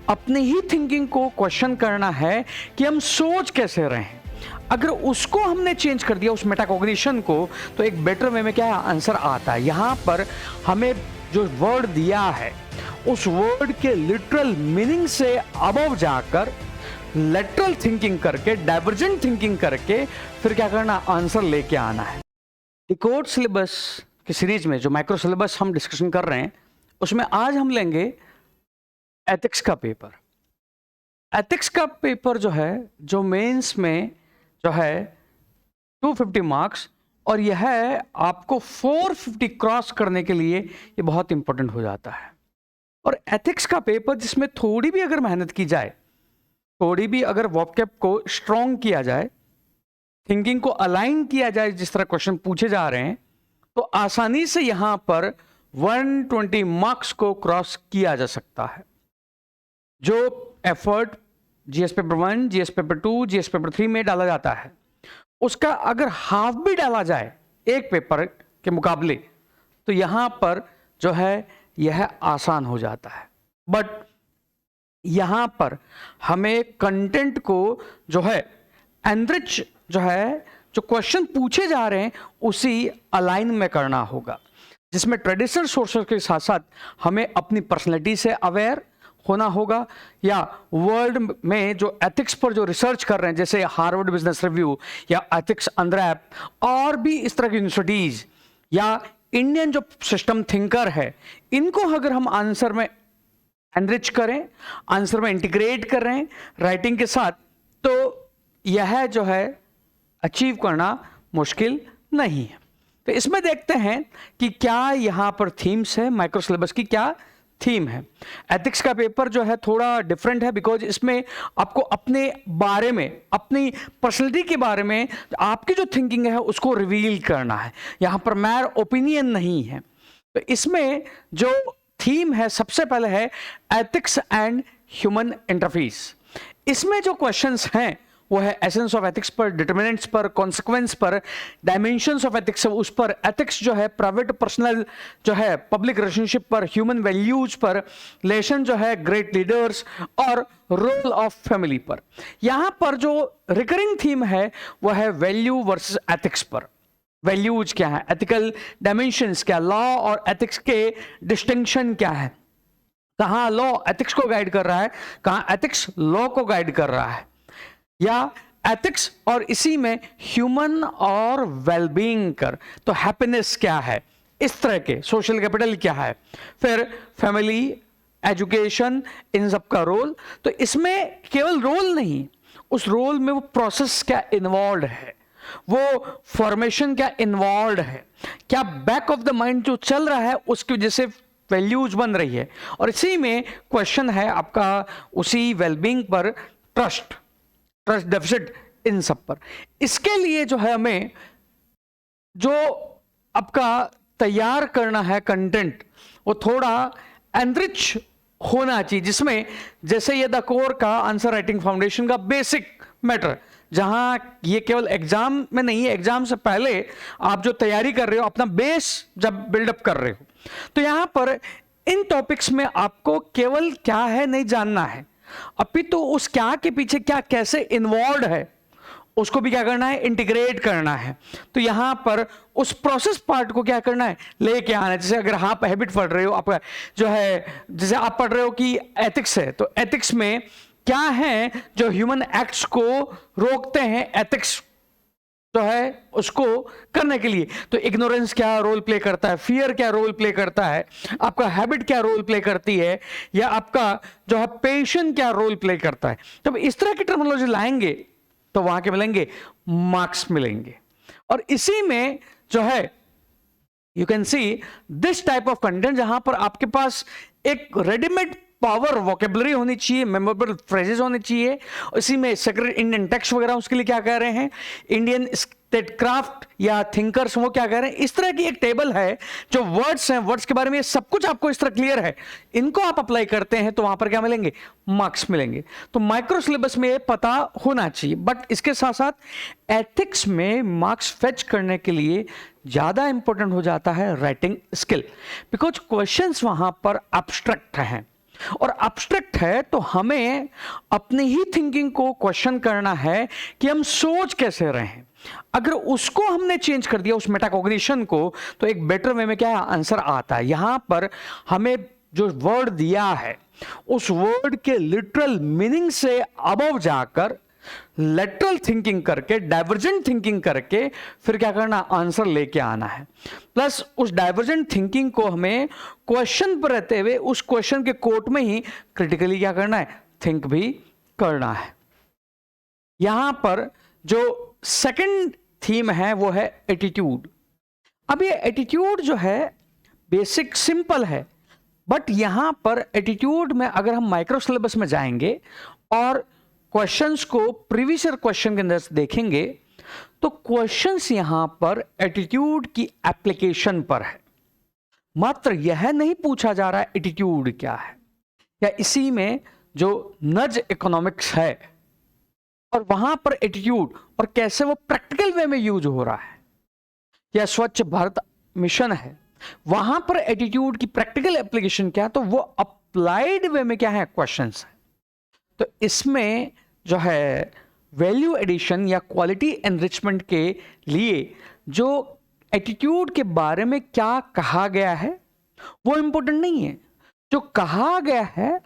अपनी ही थिंकिंग को क्वेश्चन करना है कि हम सोच कैसे रहे हैं। अगर उसको हमने चेंज कर दिया, उस मेटाकॉग्निशन को, तो एक बेटर वे में क्या आंसर आता है। यहाँ पर हमें जो वर्ड दिया है उस वर्ड के लिटरल मीनिंग से अबव जाकर लेटरल थिंकिंग करके, डाइवर्जेंट थिंकिंग करके फिर क्या करना, आंसर लेके आना है। डिकोड सिलेबस की सीरीज में जो माइक्रो सिलेबस हम डिस्कशन कर रहे हैं उसमें आज हम लेंगे एथिक्स का पेपर। एथिक्स का पेपर जो है, जो मेंस में जो है 250 मार्क्स, और यह आपको 450 क्रॉस करने के लिए ये बहुत इंपॉर्टेंट हो जाता है। और एथिक्स का पेपर जिसमें थोड़ी भी अगर मेहनत की जाए, थोड़ी भी अगर वोकैब को स्ट्रॉन्ग किया जाए, थिंकिंग को अलाइन किया जाए, जिस तरह क्वेश्चन पूछे जा रहे हैं, तो आसानी से यहां पर 120 मार्क्स को क्रॉस किया जा सकता है। जो effort GS paper 1, GS paper 2, GS paper 3 में डाला जाता है, उसका अगर हाफ भी डाला जाए एक पेपर के मुकाबले, तो यहां पर जो है यह आसान हो जाता है। बट यहां पर हमें कंटेंट को जो है एनरिच, जो है जो क्वेश्चन पूछे जा रहे हैं उसी अलाइन में करना होगा, जिसमें ट्रेडिशनल सोर्सेस के साथ साथ हमें अपनी पर्सनैलिटी से अवेयर होना होगा, या वर्ल्ड में जो एथिक्स पर जो रिसर्च कर रहे हैं, जैसे हार्वर्ड बिजनेस रिव्यू या एथिक्स अनरैप, और भी इस तरह की यूनिवर्सिटीज, या इंडियन जो सिस्टम थिंकर है, इनको अगर हम आंसर में एनरिच करें, आंसर में इंटीग्रेट कर रहे हैं राइटिंग के साथ, तो यह जो है अचीव करना मुश्किल नहीं है। तो इसमें देखते हैं कि क्या यहां पर थीम्स है, माइक्रो सिलेबस की क्या थीम है। एथिक्स का पेपर जो है थोड़ा डिफरेंट है, बिकॉज इसमें आपको अपने बारे में, अपनी पर्सनैलिटी के बारे में, आपकी जो थिंकिंग है उसको रिवील करना है। यहां पर मैर ओपिनियन नहीं है। तो इसमें जो थीम है सबसे पहले है एथिक्स एंड ह्यूमन इंटरफेस। इसमें जो क्वेश्चंस हैं वो है एसेंस ऑफ एथिक्स पर, डिटरमिनेंट्स पर, कॉन्सिक्वेंस पर, डायमेंशंस ऑफ एथिक्स उस पर, एथिक्स जो है प्राइवेट पर्सनल जो है पब्लिक रिलेशनशिप पर, ह्यूमन वैल्यूज पर, रिलेशन जो है ग्रेट लीडर्स, और रोल ऑफ फैमिली पर। यहां पर जो रिकरिंग थीम है वो है वैल्यू वर्सेस एथिक्स पर। वैल्यूज क्या है, एथिकल डायमेंशंस क्या, लॉ और एथिक्स के डिस्टिंक्शन क्या है, कहां लॉ एथिक्स को गाइड कर रहा है, कहां एथिक्स लॉ को गाइड कर रहा है, या एथिक्स और इसी में ह्यूमन और वेलबींग कर, तो हैप्पीनेस क्या है, इस तरह के सोशल कैपिटल क्या है, फिर फैमिली, एजुकेशन, इन सब का रोल। तो इसमें केवल रोल नहीं, उस रोल में वो प्रोसेस क्या इन्वॉल्व है, वो फॉर्मेशन क्या इन्वॉल्व है, क्या बैक ऑफ द माइंड जो चल रहा है उसकी वजह से वैल्यूज बन रही है। और इसी में क्वेश्चन है आपका उसी वेलबींग पर, ट्रस्ट डेफिसिट, इन सब पर। इसके लिए जो है हमें जो आपका तैयार करना है कंटेंट, वो थोड़ा एनरिच होना चाहिए, जिसमें जैसे ये द कोर का आंसर राइटिंग फाउंडेशन का बेसिक मैटर, जहां ये केवल एग्जाम में नहीं है, एग्जाम से पहले आप जो तैयारी कर रहे हो, अपना बेस जब बिल्डअप कर रहे हो, तो यहां पर इन टॉपिक्स में आपको केवल क्या है नहीं जानना है, अपितु उस क्या के पीछे क्या कैसे इन्वॉल्व है उसको भी क्या करना है, इंटीग्रेट करना है। तो यहां पर उस प्रोसेस पार्ट को क्या करना है, लेके आना है। जैसे अगर आप हैबिट पढ़ रहे हो, आपका जो है, जैसे आप पढ़ रहे हो कि एथिक्स है, तो एथिक्स में क्या है जो ह्यूमन एक्ट्स को रोकते हैं, एथिक्स जो है उसको करने के लिए, तो इग्नोरेंस क्या रोल प्ले करता है, फियर क्या रोल प्ले करता है, आपका हैबिट क्या रोल प्ले करती है, या आपका जो है पेशेंस क्या रोल प्ले करता है। जब इस तरह की टर्मिनोलॉजी लाएंगे तो वहां के मिलेंगे मार्क्स मिलेंगे। और इसी में जो है you can see this type of content, जहां पर आपके पास एक रेडीमेड पावर वोकेबलरी होनी चाहिए, मेमोरेबल फ्रेजेस होने चाहिए। इसी में सेक्रेट इंडियन टेक्स्ट वगैरह उसके लिए क्या कह रहे हैं, इंडियन स्टेटक्राफ्ट या थिंकर्स वो क्या कह रहे हैं, इस तरह की एक टेबल है जो वर्ड्स हैं, वर्ड्स के बारे में ये सब कुछ आपको इस तरह क्लियर है, इनको आप अप्लाई करते हैं तो वहां पर क्या मिलेंगे, मार्क्स मिलेंगे। तो माइक्रो सिलेबस में ये पता होना चाहिए। बट इसके साथ साथ एथिक्स में मार्क्स फेच करने के लिए ज्यादा इंपॉर्टेंट हो जाता है राइटिंग स्किल, बिकॉज क्वेश्चंस वहां पर एब्स्ट्रैक्ट हैं, और अब्स्ट्रैक्ट है तो हमें अपनी ही थिंकिंग को क्वेश्चन करना है कि हम सोच कैसे रहे हैं। अगर उसको हमने चेंज कर दिया उस मेटाकॉग्निशन को, तो एक बेटर वे में क्या है आंसर आता है। यहां पर हमें जो वर्ड दिया है उस वर्ड के लिटरल मीनिंग से अबव जाकर लेटरल थिंकिंग करके, डाइवर्जेंट थिंकिंग करके फिर क्या करना, आंसर लेके आना है। प्लस उस डाइवर्जेंट थिंकिंग को हमें क्वेश्चन पर रहते हुए उस क्वेश्चन के कोर्ट में ही क्रिटिकली क्या करना है, थिंक भी करना है। यहां पर जो सेकंड थीम है वो है एटीट्यूड। अब ये एटीट्यूड जो है बेसिक सिंपल है, बट यहां पर एटीट्यूड में अगर हम माइक्रो सिलेबस में जाएंगे और क्वेश्चंस को प्रीवियस ईयर क्वेश्चन के अंदर देखेंगे तो क्वेश्चंस यहां पर एटीट्यूड की एप्लीकेशन पर है। मात्र यह नहीं पूछा जा रहा है एटीट्यूड क्या है, या इसी में जो नज इकोनॉमिक्स है और वहां पर एटीट्यूड और कैसे वो प्रैक्टिकल वे में यूज हो रहा है, या स्वच्छ भारत मिशन है वहां पर एटीट्यूड की प्रैक्टिकल एप्लीकेशन क्या है, तो वो अप्लाइड वे में क्या है क्वेश्चंस है। तो इसमें जो है वैल्यू एडिशन या क्वालिटी एनरिचमेंट के लिए जो एटीट्यूड के बारे में क्या कहा गया है वो इंपॉर्टेंट नहीं है, जो कहा गया है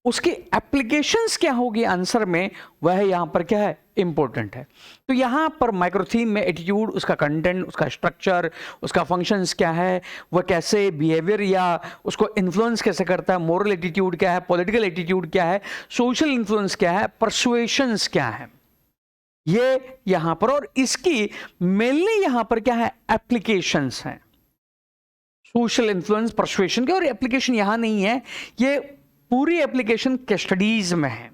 उसकी एप्लीकेशंस क्या होगी आंसर में, वह यहां पर क्या है इंपॉर्टेंट है। तो यहां पर माइक्रो थीम में एटीट्यूड, उसका कंटेंट, उसका स्ट्रक्चर, उसका फंक्शंस क्या है, वह कैसे बिहेवियर या उसको इन्फ्लुएंस कैसे करता है, मोरल एटीट्यूड क्या है, पॉलिटिकल एटीट्यूड क्या है, सोशल इन्फ्लुएंस क्या है, परसुएशंस क्या है, ये यहां पर, और इसकी मेनली यहां पर क्या है एप्लीकेशंस हैं, सोशल इन्फ्लुएंस, परसुएशन के। और एप्लीकेशन यहां नहीं है, ये पूरी एप्लीकेशन केस स्टडीज में है।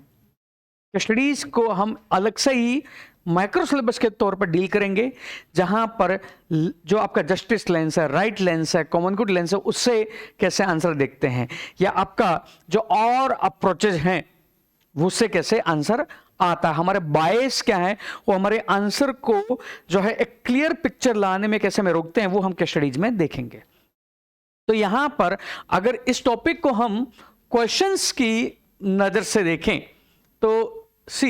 केस स्टडीज को हम अलग से ही माइक्रो सिलेबस के तौर पर डील करेंगे, जहां पर जो आपका जस्टिस लेंस है, राइट लेंस है, कॉमन गुड लेंस है, उससे कैसे आंसर देखते हैं, या आपका जो और अप्रोचेज हैं उससे कैसे आंसर आता है, हमारे बायस क्या है, वो हमारे आंसर को जो है एक क्लियर पिक्चर लाने में कैसे हमें रोकते हैं, वो हम केस स्टडीज में देखेंगे। तो यहां पर अगर इस टॉपिक को हम क्वेश्चंस की नजर से देखें तो सी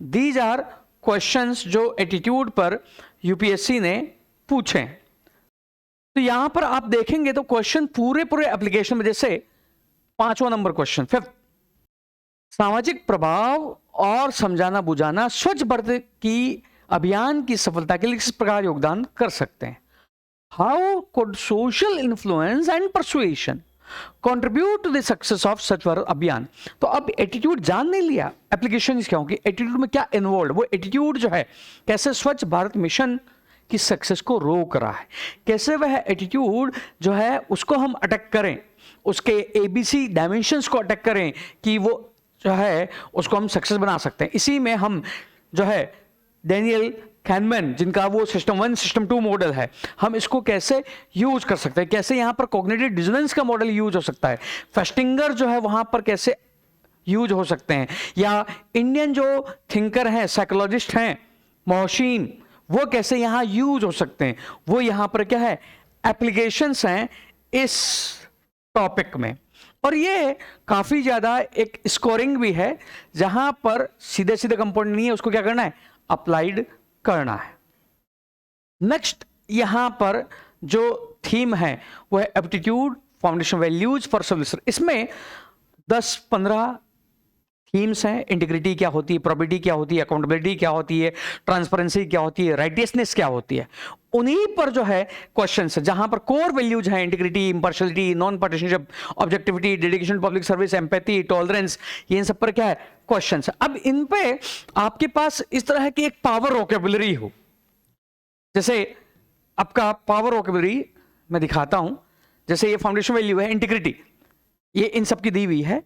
दीज आर क्वेश्चंस जो एटीट्यूड पर यूपीएससी ने पूछे। तो यहां पर आप देखेंगे तो क्वेश्चन पूरे एप्लीकेशन में, जैसे 5वां नंबर क्वेश्चन, 5th, सामाजिक प्रभाव और समझाना बुझाना स्वच्छ भारत की अभियान की सफलता के लिए किस प्रकार योगदान कर सकते हैं। How could social influence and persuasion contribute to the success of Swachh Bharat अभियान। तो अब एटीट्यूड जान नहीं लिया, एप्लीकेशन क्या होगी, एटीट्यूड में क्या इन्वॉल्व, वो एटीट्यूड जो है कैसे स्वच्छ भारत मिशन की सक्सेस को रोक रहा है, कैसे वह एटीट्यूड जो है उसको हम अटैक करें, उसके एबीसी डायमेंशंस को अटैक करें कि वो जो है उसको हम सक्सेस बना सकते हैं। इसी में हम जो है डैनियल कैनमैन, जिनका वो सिस्टम 1 सिस्टम 2 मॉडल है, हम इसको कैसे यूज कर सकते हैं, कैसे यहां पर कॉग्निटिव डिसोनेंस का मॉडल यूज हो सकता है, फेस्टिंगर जो है वहां पर कैसे यूज हो सकते हैं, या इंडियन जो थिंकर हैं, साइकोलॉजिस्ट हैं मोहसिन, वो कैसे यहां यूज हो सकते हैं, वो यहां पर क्या है एप्लीकेशंस हैं इस टॉपिक में। और ये काफी ज्यादा एक स्कोरिंग भी है, जहां पर सीधे सीधे कंपोनेंट नहीं है, उसको क्या करना है अप्लाइड करना है। नेक्स्ट यहां पर जो थीम है वो है aptitude foundation values for solution. इसमें 10-15 थीम्स हैं। इंटीग्रिटी क्या होती है, प्रोबेबिलिटी क्या होती है, अकाउंटेबिलिटी क्या होती है, ट्रांसपेरेंसी क्या होती है, राइटियसनेस क्या होती है, उन्हीं पर जो है क्वेश्चंस है, जहां पर कोर वैल्यूज हैं integrity, impartiality, non partisanship, objectivity, dedication to public service, empathy, tolerance, ये इन सब पर क्या है क्वेश्चंस है। अब इन पे आपके पास इस तरह की एक पावर वोकैबुलरी हो, जैसे आपका पावर वोकैबुलरी मैं दिखाता हूं, जैसे ये फाउंडेशन वैल्यू है इंटीग्रिटी, ये इन सब की दी हुई है,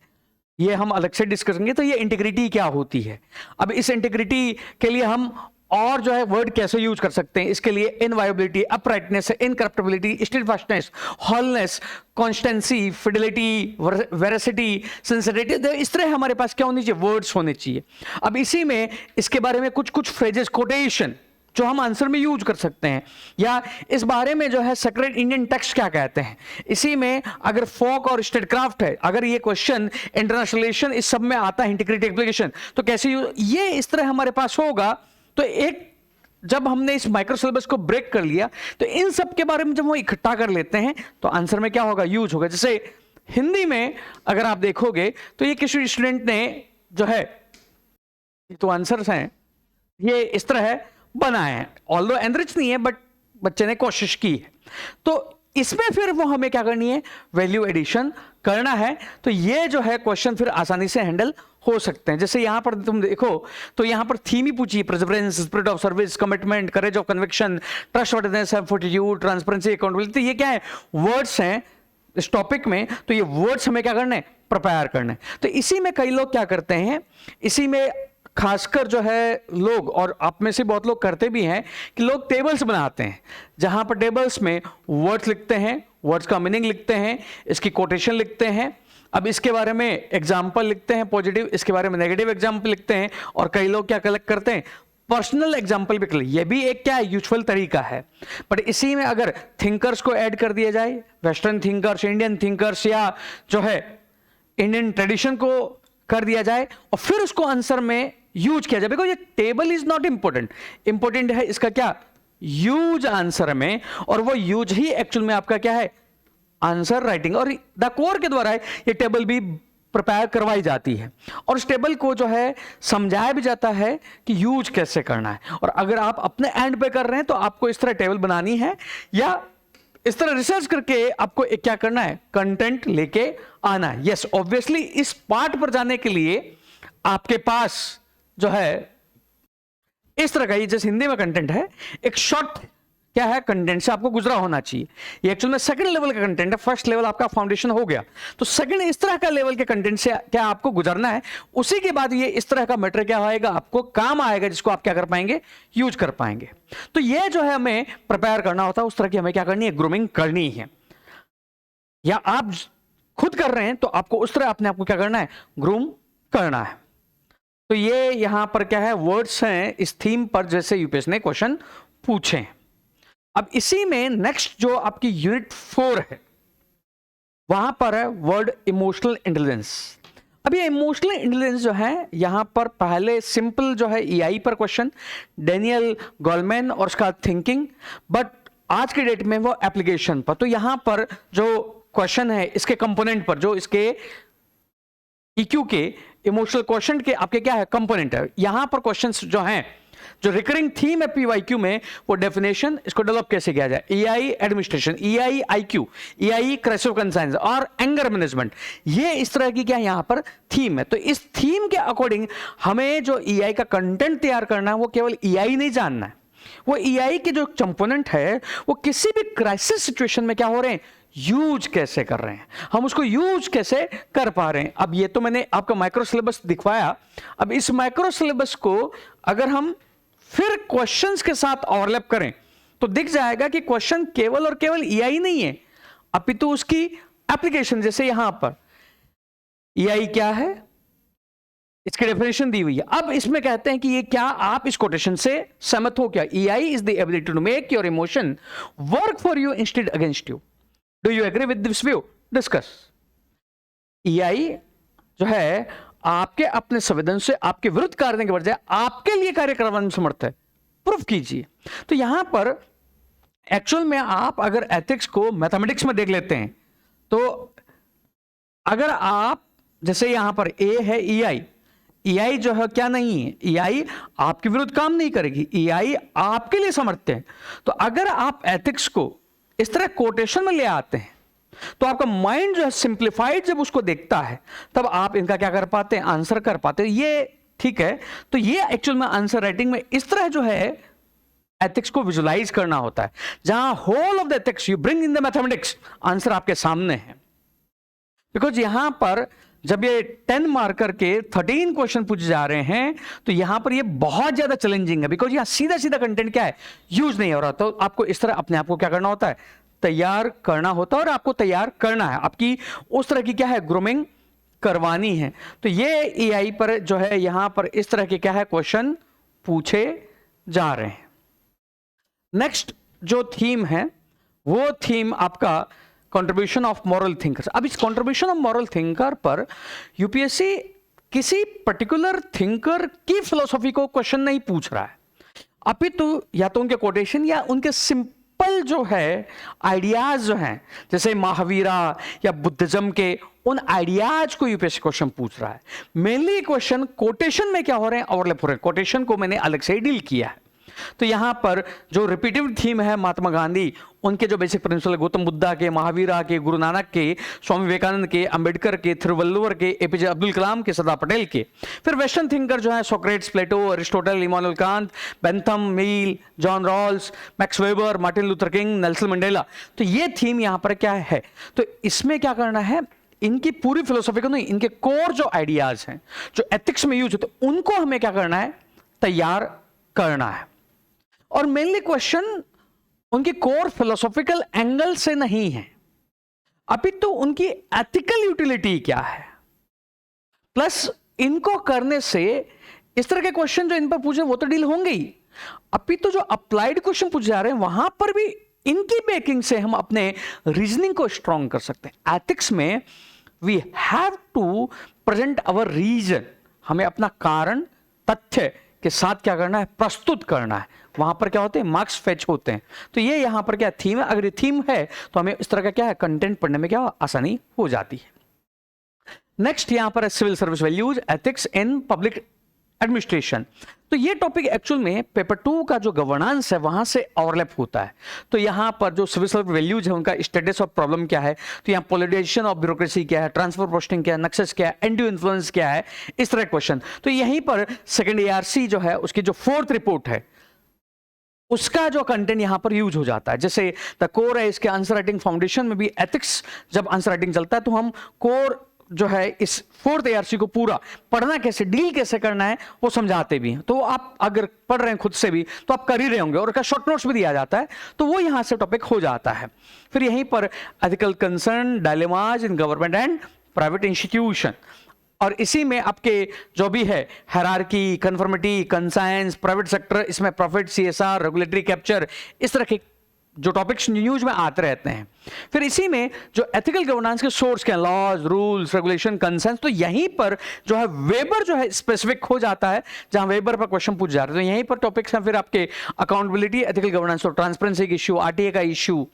ये हम अलग से डिस्कस करेंगे। तो ये इंटीग्रिटी क्या होती है, अब इस इंटीग्रिटी के लिए हम और जो है वर्ड कैसे यूज कर सकते हैं, इसके लिए inviolability, uprightness, incorruptibility, steadfastness, wholeness, constancy, fidelity, veracity, sincerity, इस तरह हमारे पास क्या होनी चाहिए वर्ड्स होने चाहिए। अब इसी में इसके बारे में कुछ फ्रेजेस, कोटेशन जो हम आंसर में यूज कर सकते हैं, या इस बारे में जो है सेक्रेट इंडियन टेक्स्ट क्या कहते हैं, इसी में अगर फोक और स्टेटक्राफ्ट है, अगर ये क्वेश्चन इंटरनेशनल रिलेशन इस सब में आता है, इंटीग्रेटेड एप्लीकेशन, तो कैसे ये इस तरह हमारे पास होगा। तो एक जब हमने इस माइक्रो सिलेबस को ब्रेक कर लिया तो इन सब के बारे में जब वो इकट्ठा कर लेते हैं तो आंसर में क्या होगा, यूज होगा। जैसे हिंदी में अगर आप देखोगे तो ये किसी स्टूडेंट ने जो है तो आंसर्स हैं ये इस तरह है बनाए हैं, ऑल्दो एनरिच नहीं है बट बच्चे ने कोशिश की है। तो इसमें फिर वो हमें क्या करनी है, वैल्यू एडिशन करना है। तो ये जो है क्वेश्चन फिर आसानी से हैंडल हो सकते हैं। जैसे यहां पर तुम देखो तो यहां पर थीम ही पूछी, Perseverance, spirit of service, commitment, courage of conviction, trustworthiness, fortitude, transparency, accountability, ये क्या है, वर्ड्स हैं इस टॉपिक में। तो ये वर्ड्स हमें क्या करने, प्रिपेयर करने। तो इसी में कई लोग क्या करते हैं, इसी में खासकर जो है लोग, और आप में से बहुत लोग करते भी हैं कि लोग टेबल्स बनाते हैं, जहां पर टेबल्स में वर्ड्स लिखते हैं, वर्ड्स का मीनिंग लिखते हैं, इसकी कोटेशन लिखते हैं, अब इसके बारे में एग्जाम्पल लिखते हैं पॉजिटिव, इसके बारे में नेगेटिव एग्जाम्पल लिखते हैं, और कई लोग क्या कलेक्ट करते हैं, पर्सनल एग्जाम्पल भी कलेक्ट। ये भी एक क्या है, यूजफुल तरीका है। बट इसी में अगर थिंकर्स को ऐड कर दिया जाए, वेस्टर्न थिंकर्स, इंडियन थिंकर्स, या जो है इंडियन ट्रेडिशन को कर दिया जाए और फिर उसको आंसर में यूज किया जाए, बिकॉज ये table is not important, important है इसका क्या, यूज आंसर में। और वो यूज ही एक्चुअल में आपका क्या है, आंसर राइटिंग। और द कोर के द्वारा ये टेबल भी प्रिपेयर करवाई जाती है, और उस टेबल को जो है समझाया भी जाता है कि यूज कैसे करना है। और अगर आप अपने एंड पे कर रहे हैं तो आपको इस तरह टेबल बनानी है, या इस तरह रिसर्च करके आपको एक क्या करना है, कंटेंट लेके आना है। यस, ऑब्वियसली इस पार्ट पर जाने के लिए आपके पास जो है इस तरह का, ये जैसे हिंदी में कंटेंट है, एक शॉर्ट क्या है, कंटेंट से आपको गुजरा होना चाहिए। ये एक्चुअल में सेकंड लेवल का कंटेंट है, फर्स्ट लेवल आपका फाउंडेशन हो गया, तो सेकंड इस तरह का लेवल के कंटेंट से क्या आपको गुजरना है। उसी के बाद ये इस तरह का मैटर क्या आएगा, आपको काम आएगा, जिसको आप क्या कर पाएंगे, यूज कर पाएंगे। तो ये जो है हमें प्रिपेयर करना होता है, उस तरह की हमें क्या करनी है, ग्रूमिंग करनी है। या आप खुद कर रहे हैं तो आपको उस तरह अपने आप को क्या करना है, ग्रूम करना है। तो ये यहां पर क्या है, वर्ड्स हैं इस थीम पर, जैसे यूपीएससी ने क्वेश्चन पूछे। अब इसी में नेक्स्ट जो आपकी यूनिट 4 है, वहां पर है वर्ड इमोशनल इंटेलिजेंस। अब ये इमोशनल इंटेलिजेंस जो है, यहां पर पहले सिंपल जो है ईआई पर क्वेश्चन, डेनियल गोलमैन और उसका थिंकिंग, बट आज के डेट में वो एप्लीकेशन पर। तो यहां पर जो क्वेश्चन है इसके कंपोनेंट पर, जो इसके ईक्यू के इमोशनल क्वेश्चन के आपके क्या है, कंपोनेंट है। यहां पर क्वेश्चंस जो हैं, जो रिकरिंग थीम है पीवाईक्यू में, वो डेफिनेशन, इसको डेवलप कैसे किया जाए, EI administration, EI IQ, EI crisis conscience और एंगर मैनेजमेंट, ये इस तरह की क्या यहां पर थीम है। तो इस थीम के अकॉर्डिंग हमें जो ईआई का कंटेंट तैयार करना है, वो केवल ईआई नहीं जानना है, वो ईआई के जो कंपोनेंट है वो किसी भी क्राइसिस सिचुएशन में क्या हो रहे हैं, यूज कैसे कर रहे हैं, हम उसको यूज कैसे कर पा रहे हैं। अब ये तो मैंने आपका माइक्रो सिलेबस दिखवाया। अब इस माइक्रो सिलेबस को अगर हम फिर क्वेश्चंस के साथ ओवरलैप करें तो दिख जाएगा कि क्वेश्चन केवल और केवल ईआई नहीं है, अपितु उसकी एप्लीकेशन। जैसे यहां पर ईआई क्या है, इसकी डेफिनेशन दी हुई है। अब इसमें कहते हैं कि ये क्या, आप इस कोटेशन से सहमत हो क्या, EI is the ability to make your emotion work for you instead against you, do you agree with this view, discuss. EI जो है आपके अपने संवेदन से आपके विरुद्ध कार्य करने के बजाय आपके लिए कार्य करवाने में समर्थ है, प्रूफ कीजिए। तो यहां पर एक्चुअल में आप अगर एथिक्स को मैथमेटिक्स में देख लेते हैं, तो अगर आप जैसे यहां पर ए है ईआई, ईआई जो है क्या नहीं है, ईआई आपके विरुद्ध काम नहीं करेगी, ईआई आपके लिए समर्थ है। तो अगर आप एथिक्स को इस तरह कोटेशन में ले आते हैं तो आपका माइंड जो है सिंप्लीफाइड जब उसको देखता है, तब आप इनका क्या कर पाते हैं, आंसर कर पाते हैं। ये ठीक है। तो ये एक्चुअल में आंसर राइटिंग में इस तरह जो है एथिक्स को विजुलाइज करना होता है, जहां whole of the ethics you bring in the mathematics, answer आपके सामने है। बिकॉज यहां पर जब ये 10 मार्कर के 13 क्वेश्चन पूछे जा रहे हैं, तो यहां पर ये बहुत ज्यादा चैलेंजिंग है, बिकॉज यहां सीधा सीधा कंटेंट क्या है, यूज नहीं हो रहा। तो आपको इस तरह अपने आप को क्या करना होता है, तैयार करना होता है, और आपको तैयार करना है, आपकी उस तरह की क्या है, ग्रूमिंग करवानी है। तो ये एआई पर जो है यहां पर इस तरह के क्या है क्वेश्चन पूछे जा रहे हैं। नेक्स्ट जो थीम है वो थीम आपका कंट्रीब्यूशन ऑफ मॉरल थिंकर्स। अब इस कंट्रीब्यूशन ऑफ मॉरल थिंकर पर यूपीएससी किसी पर्टिकुलर थिंकर की फिलोसॉफी को क्वेश्चन नहीं पूछ रहा है, अपितु या तो उनके कोटेशन या उनके सिंपल जो है आइडियाज जो हैं, जैसे महावीरा या बुद्धिज्म के उन आइडियाज को यूपीएससी क्वेश्चन पूछ रहा है। मेनली क्वेश्चन कोटेशन में क्या हो रहे हैं, ओवरलैप हो रहे हैं। कोटेशन को मैंने अलग से ही डील किया है। तो यहां पर जो रिपीटिव थीम है महात्मा गांधी, उनके जो बेसिक प्रिंसिपल, गौतम बुद्धा के, महावीरा के, गुरु नानक के, स्वामी विवेकानंद के, अंबेडकर के, थिरुवल्लुवर के, एपीजे अब्दुल कलाम के, सरदार पटेल के। फिर वेस्टर्न थिंकर जो है Socrates, Plato, Aristotle, Immanuel Kant, Bentham, Mill, John Rawls, Max Weber, Martin Luther King, Nelson Mandela. तो ये थीम यहां पर क्या है, तो इसमें क्या करना है, इनकी पूरी फिलोसॉफी को नहीं, इनके कोर जो आइडियाज हैं जो एथिक्स में यूज होते हैं उनको हमें क्या करना है, तैयार करना है। और मेनली क्वेश्चन उनकी कोर फिलोसॉफिकल एंगल से नहीं है, अपितु उनकी एथिकल यूटिलिटी क्या है। प्लस इनको करने से इस तरह के क्वेश्चन जो इन पर पूछे वो तो डील होंगे ही, अपितु जो अप्लाइड क्वेश्चन पूछे जा रहे हैं वहां पर भी इनकी बेकिंग से हम अपने रीजनिंग को स्ट्रॉन्ग कर सकते हैं। एथिक्स में we have to present our reason, हमें अपना कारण तथ्य के साथ क्या करना है, प्रस्तुत करना है। वहां पर क्या होते हैं, मार्क्स फेच होते हैं। तो ये यहां पर क्या थीम है, अगर ये थीम है तो हमें इस तरह का क्या है, कंटेंट पढ़ने में क्या आसानी हो जाती है। नेक्स्ट यहां पर civil service values, ethics in public administration. तो ये टॉपिक एक्चुअल में पेपर 2 का जो गवर्नेंस है वहां से ओवरलैप होता है। तो यहां पर जो सिविल सर्विस वैल्यूज है उनका स्टेटस ऑफ प्रॉब्लम क्या है, तो यहां पोलराइजेशन ऑफ ब्यूरोक्रेसी क्या है, ट्रांसफर पोस्टिंग क्या है, नक्सेस क्या है, एंड्यू इन्फ्लुएंस क्या है, इस तरह क्वेश्चन। तो यहीं पर सेकंड एआरसी जो है उसकी जो 4th रिपोर्ट है उसका जो कंटेंट यहां पर यूज हो जाता है। जैसे द कोर है इसके आंसर राइटिंग फाउंडेशन में भी एथिक्स, जब आंसर राइटिंग चलता है तो हम कोर जो है इस 4th एआरसी को पूरा पढ़ना कैसे, डील कैसे करना है वो समझाते भी हैं। तो आप अगर पढ़ रहे हैं खुद से भी तो आप कर ही रहे होंगे, और उसका शॉर्ट नोट्स भी दिया जाता है, तो वो यहां से टॉपिक हो जाता है। फिर यहीं पर ethical concern, dilemmas in government and private institution, और इसी में आपके जो भी है hierarchy, conformity, conscience, private sector, इसमें प्रॉफिट, सीएसआर, रेगुलेटरी कैप्चर, इस तरह के जो टॉपिक्स न्यूज में आते रहते हैं। फिर इसी में जो एथिकल गवर्नेंस के सोर्स के हैं, लॉज, रूल्स, रेगुलेशन, कंसेंस, तो यहीं पर जो है वेबर जो है स्पेसिफिक हो जाता है, जहां वेबर पर क्वेश्चन पूछ जा रहे हैं। तो यहीं पर टॉपिक्स हैं फिर आपके अकाउंटेबिलिटी, एथिकल गवर्नेंस, और ट्रांसपेरेंसी का इश्यू, आरटीए का इश्यू,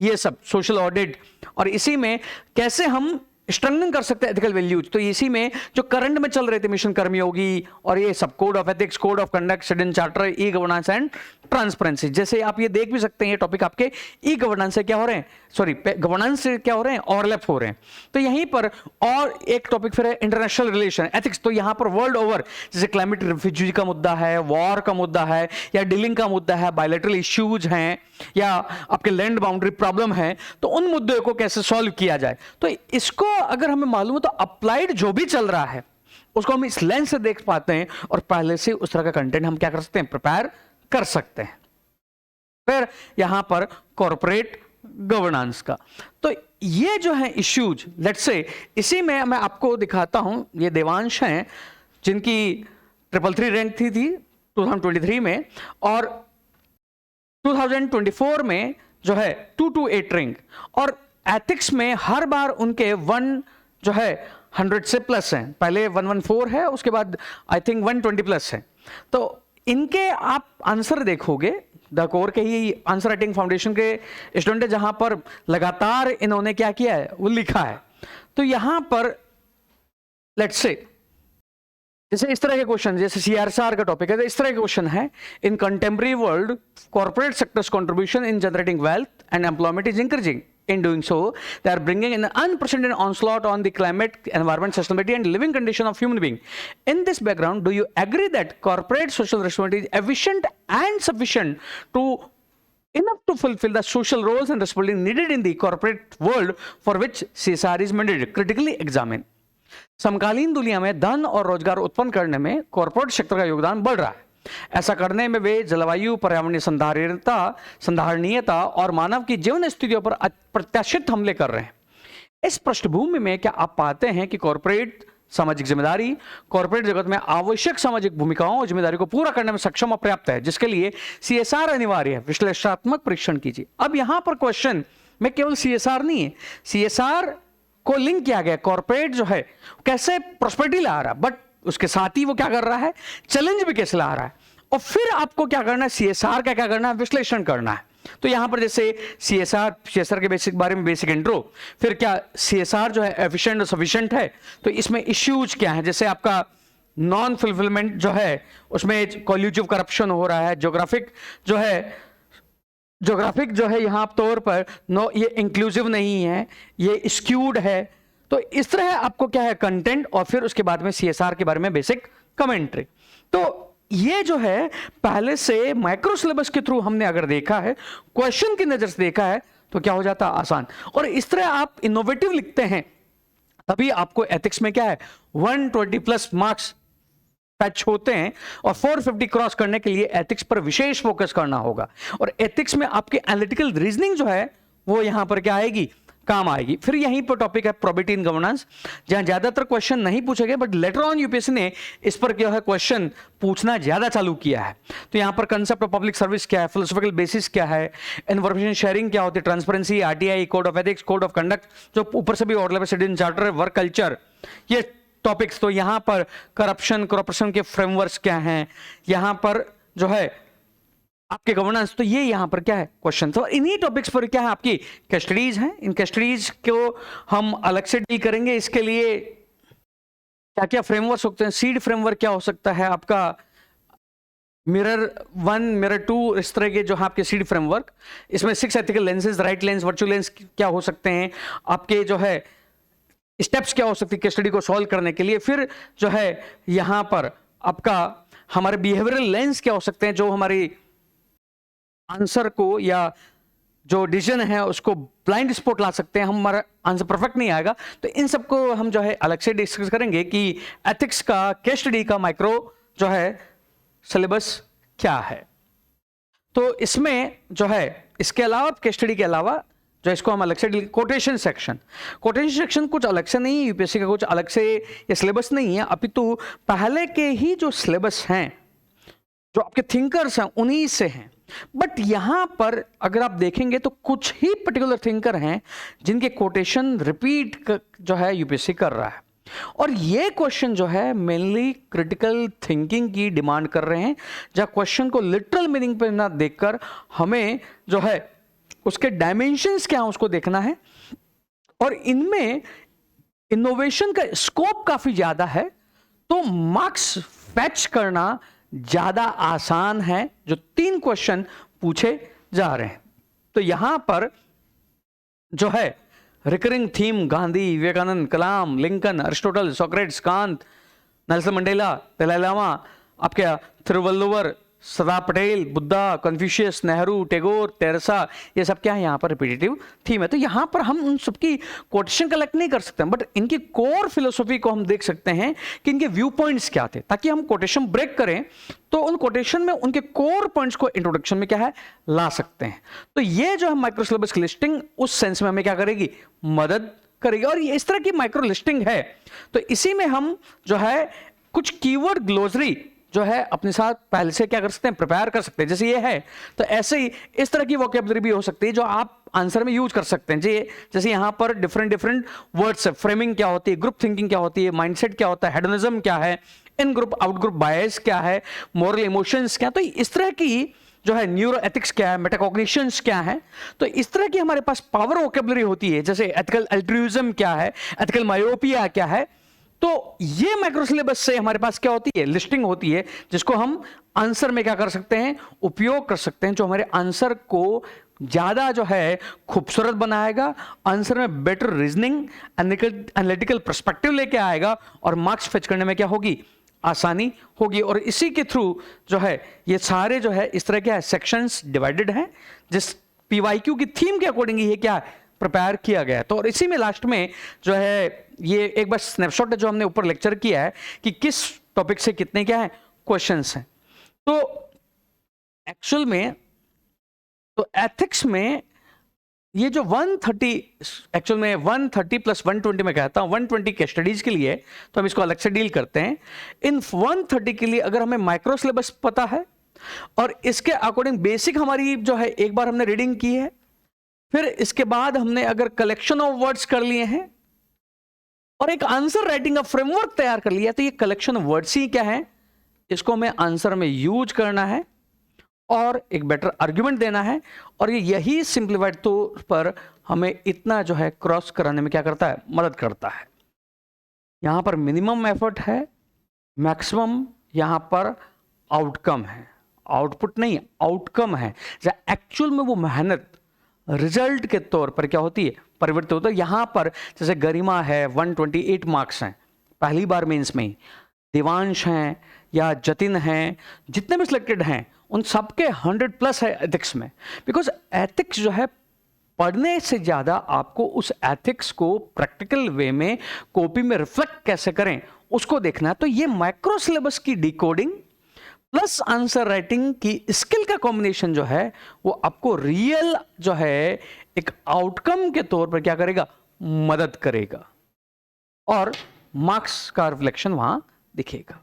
ये सब, सोशल ऑडिट, और इसी में कैसे हम स्ट्रेंथन कर सकते हैं एथिकल वैल्यूज। तो इसी में जो करंट में चल रहे थे मिशन कर्मयोगी और ये सब, code of ethics, code of conduct, citizen charter, e governance and transparency, जैसे आप ये देख भी सकते हैं ये टॉपिक आपके ई गवर्नेंस से क्या हो रहे हैं, सॉरी गवर्नेंस से क्या हो रहे हैं, ओवरलैप हो रहे हैं। तो यहीं पर और एक टॉपिक फिर है इंटरनेशनल रिलेशन एथिक्स। तो यहां पर वर्ल्ड ओवर जैसे क्लाइमेट रिफ्यूजी का मुद्दा है, वॉर का मुद्दा है, या डीलिंग का मुद्दा है, बायलैटरल इश्यूज हैं, या आपके लैंड बाउंड्री प्रॉब्लम है, तो उन मुद्दों को कैसे सॉल्व किया जाए। तो इसको अगर हमें मालूम हो तो अप्लाइड जो भी चल रहा है उसको हम इस लेंस से देख पाते हैं, और पहले से उस तरह का कंटेंट हम क्या कर सकते हैं, प्रिपेयर कर सकते हैं। फिर यहां पर कॉर्पोरेट गवर्नेंस का, तो ये जो है इश्यूज, लेट्स से इसी में मैं आपको दिखाता हूं, ये देवांश हैं जिनकी 333 रैंक थी 2023 में, और 2024 में जो है 228 रैंक, और एथिक्स में हर बार उनके 1 जो है 100 से प्लस हैं, पहले 114 है, उसके बाद आई थिंक 120 प्लस है। तो इनके आप आंसर देखोगे, द कोर के ही आंसर राइटिंग फाउंडेशन के स्टूडेंट है, जहां पर लगातार इन्होंने क्या किया है, वो लिखा है। तो यहां पर लेट्स से जैसे इस तरह के क्वेश्चन, जैसे सीआरआर का टॉपिक है, तो इस तरह के क्वेश्चन है, इन contemporary world corporate sectors contribution in generating wealth and employment is increasing. In doing so, they are bringing an unprecedented onslaught on the climate, environment, sustainability, and living condition of human being. In this background, do you agree that corporate social responsibility is efficient and sufficient enough to fulfill the social roles and responsibilities needed in the corporate world for which CSR is mandated? Critically examine. समकालीन दुनिया में धन और रोजगार उत्पन्न करने में corporate sector का योगदान बढ़ रहा है. ऐसा करने में वे जलवायु, पर्यावरणीय संधारणीयता और मानव की जीवन स्थितियों पर अप्रत्याशित हमले कर रहे हैं. इस पृष्ठभूमि में क्या आप पाते हैं कि कॉर्पोरेट सामाजिक जिम्मेदारी कॉर्पोरेट जगत में आवश्यक सामाजिक भूमिकाओं और जिम्मेदारी को पूरा करने में सक्षम और पर्याप्त है, जिसके लिए सीएसआर अनिवार्य है। विश्लेषणात्मक परीक्षण कीजिए। अब यहां पर क्वेश्चन में केवल सीएसआर नहीं है, सीएसआर को लिंक किया गया। कॉर्पोरेट जो है कैसे प्रॉस्पेरिटी ला रहा है, बट उसके साथ ही वो क्या कर रहा है, चैलेंज भी कैसे ला रहा है, और फिर आपको क्या करना है, सीएसआर का क्या करना है, विश्लेषण करना है। तो यहां पर जैसे सीएसआर के बेसिक बारे में बेसिक इंट्रो, फिर क्या सीएसआर जो है एफिशिएंट और सफिशिएंट है, तो इसमें इश्यूज क्या है, जैसे आपका नॉन फुलफिलमेंट जो है उसमें कॉल्यूटिव करप्शन हो रहा है, ज्योग्राफिक जो है यहां तौर पर नो, ये इंक्लूसिव नहीं है, ये स्क्यूड है। तो इस तरह आपको क्या है कंटेंट, और फिर उसके बाद में सीएसआर के बारे में बेसिक कमेंट्री। तो ये जो है पहले से माइक्रो सिलेबस के थ्रू हमने अगर देखा है, क्वेश्चन की नजर से देखा है, तो क्या हो जाता है आसान। और इस तरह आप इनोवेटिव लिखते हैं तभी आपको एथिक्स में क्या है 120+ मार्क्स टच होते हैं, और 450 क्रॉस करने के लिए एथिक्स पर विशेष फोकस करना होगा। और एथिक्स में आपकी एनालिटिकल रीजनिंग जो है वो यहां पर क्या आएगी, काम आएगी। फिर यहीं पर टॉपिक है प्रोबेबिलिटी इन गवर्नेंस, जहां ज्यादातर क्वेश्चन नहीं पूछे गए, बट लेटर ऑन यूपीएससी ने इस पर क्या है क्वेश्चन पूछना ज्यादा चालू किया है। तो यहां पर कंसेप्ट ऑफ पब्लिक सर्विस क्या है, फिलोसॉफिकल बेसिस क्या है, इन्फॉर्मेशन शेयरिंग क्या होती है, transparency, RTI, code of ethics, code of conduct, जो ऊपर से भी order citizen charter, work culture, ये टॉपिक्स। तो यहां पर करप्शन के फ्रेमवर्क्स क्या हैं, यहां पर जो है आपके गवर्नेंस, तो ये यहां पर क्या है क्वेश्चन। तो इन्हीं टॉपिक्स पर क्या है आपकी कस्टडीज हैं, इन कस्टडीज को हम अलग से डील करेंगे। इसके लिए क्या क्या फ्रेमवर्क होते हैं, सीड फ्रेमवर्क क्या हो सकता है आपका, मिरर 1, मिरर 2, इस तरह के जो है आपके सीड फ्रेमवर्क। इसमें 6 ethical lenses, right lens, virtual lens क्या हो सकते हैं, आपके जो है स्टेप्स क्या हो सकती है केस स्टडी को सॉल्व करने के लिए। फिर जो है यहां पर आपका हमारे बिहेवियरल लेंस क्या हो सकते हैं, जो हमारी आंसर को या जो डिसीजन है उसको ब्लाइंड स्पॉट ला सकते हैं, हमारा आंसर परफेक्ट नहीं आएगा। तो इन सबको हम जो है अलग से डिस्कस करेंगे कि एथिक्स का केस स्टडी का माइक्रो जो है सिलेबस क्या है। तो इसमें जो है इसके अलावा केस स्टडी के अलावा जो इसको हम अलग से कोटेशन सेक्शन कुछ अलग से नहीं है, यूपीएससी का कुछ अलग से ये सिलेबस नहीं है, अपितु पहले के ही जो सिलेबस हैं, जो आपके थिंकर्स हैं उन्हीं से हैं। बट यहां पर अगर आप देखेंगे तो कुछ ही पर्टिकुलर थिंकर हैं जिनके कोटेशन रिपीट जो है यूपीएससी कर रहा है, और ये क्वेश्चन जो है मेनली क्रिटिकल थिंकिंग की डिमांड कर रहे हैं, जहां क्वेश्चन को लिटरल मीनिंग पर ना देखकर हमें जो है उसके डायमेंशंस क्या है उसको देखना है। और इनमें इनोवेशन का स्कोप काफी ज्यादा है, तो मार्क्स फैच करना ज्यादा आसान है। जो 3 क्वेश्चन पूछे जा रहे हैं, तो यहां पर जो है recurring theme Gandhi, Vivekananda, Kalam, Lincoln, Aristotle, Socrates, Kant, Nelson Mandela, Dalai Lama, आपके थिरुवल्लुवर, सरदार पटेल, बुद्धा, कन्फ्यूशियस, नेहरू, टैगोर, तेरेसा, ये सब क्या है यहाँ पर रिपीटेटिव थीम है। तो यहाँ पर हम उन सबकी कोटेशन कलेक्ट नहीं कर सकते, बट इनकी कोर फिलोसॉफी को हम देख सकते हैं कि इनके व्यू पॉइंट्स क्या थे, ताकि हम कोटेशन ब्रेक करें तो उन कोटेशन में उनके कोर पॉइंट्स को इंट्रोडक्शन में क्या है ला सकते हैं। तो ये जो है माइक्रो सिलेबस की लिस्टिंग उस सेंस में हमें क्या करेगी, मदद करेगी। और ये इस तरह की माइक्रो लिस्टिंग है, तो इसी में हम जो है कुछ कीवर्ड ग्लोसरी जो है अपने साथ पहले से क्या कर सकते हैं, प्रिपेयर कर सकते हैं। जैसे ये है, तो ऐसे ही इस तरह की वोकैबुलरी भी हो सकती है जो आप आंसर में यूज कर सकते हैं। जैसे यहां पर डिफरेंट वर्ड्स है, फ्रेमिंग क्या होती है, ग्रुप थिंकिंग क्या होती है, माइंडसेट क्या होता है, हेडोनिज्म क्या है, इन ग्रुप आउट ग्रुप बायस क्या है, मोरल इमोशंस क्या। तो इस तरह की जो है न्यूरो एथिक्स क्या है, मेटाकॉग्निशंस क्या है, तो इस तरह की हमारे पास पावर वोकैबुलरी होती है। जैसे एथिकल अल्ट्रुइज्म क्या है, एथिकल मायोपिया क्या है। तो ये माइक्रो सिलेबस से हमारे पास क्या होती है, लिस्टिंग होती है, जिसको हम आंसर में क्या कर सकते हैं, उपयोग कर सकते हैं, जो हमारे आंसर को ज्यादा जो है खूबसूरत बनाएगा, आंसर में बेटर रीजनिंग, एनालिटिकल पर्सपेक्टिव लेके आएगा, और मार्क्स फेच करने में क्या होगी, आसानी होगी। और इसी के थ्रू जो है ये सारे जो है इस तरह के सेक्शंस डिवाइडेड हैं, जिस पीवाईक्यू की थीम के अकॉर्डिंग ये क्या प्रिपेयर किया गया है। तो और इसी में लास्ट में जो है ये एक बार स्नैपशॉट है जो हमने ऊपर लेक्चर किया है कि किस टॉपिक से कितने क्या है क्वेश्चंस हैं। तो एक्चुअल में तो एथिक्स में ये जो 130 एक्चुअल में 130 प्लस 120 में कहता हूँ 120 के स्टडीज के लिए, तो हम इसको अलग से डील करते हैं। इन 130 के लिए अगर हमें माइक्रो सिलेबस पता है और इसके अकॉर्डिंग बेसिक हमारी जो है एक बार हमने रीडिंग की है, फिर इसके बाद हमने अगर कलेक्शन ऑफ वर्ड्स कर लिए हैं और एक आंसर राइटिंग का फ्रेमवर्क तैयार कर लिया, तो ये कलेक्शन ऑफ वर्ड्स ही क्या है, इसको हमें आंसर में यूज करना है और एक बेटर आर्ग्यूमेंट देना है। और ये यही सिंप्लीफाइड तौर पर हमें इतना जो है क्रॉस कराने में क्या करता है, मदद करता है। यहां पर मिनिमम एफर्ट है, मैक्सिमम यहां पर आउटकम है, आउटपुट नहीं आउटकम है। एक्चुअल में वो मेहनत रिजल्ट के तौर पर क्या होती है, परिवर्तित होता है। यहां पर जैसे गरिमा है 128 मार्क्स हैं पहली बार मेंस में ही, देवांश हैं या जतिन हैं, जितने भी सिलेक्टेड हैं उन सबके 100 प्लस है एथिक्स में। बिकॉज एथिक्स जो है पढ़ने से ज़्यादा आपको उस एथिक्स को प्रैक्टिकल वे में कॉपी में रिफ्लेक्ट कैसे करें उसको देखना है। तो ये माइक्रो सिलेबस की डिकोडिंग प्लस आंसर राइटिंग की स्किल का कॉम्बिनेशन जो है वो आपको रियल जो है एक आउटकम के तौर पर क्या करेगा, मदद करेगा और मार्क्स का रिफ्लेक्शन वहां दिखेगा।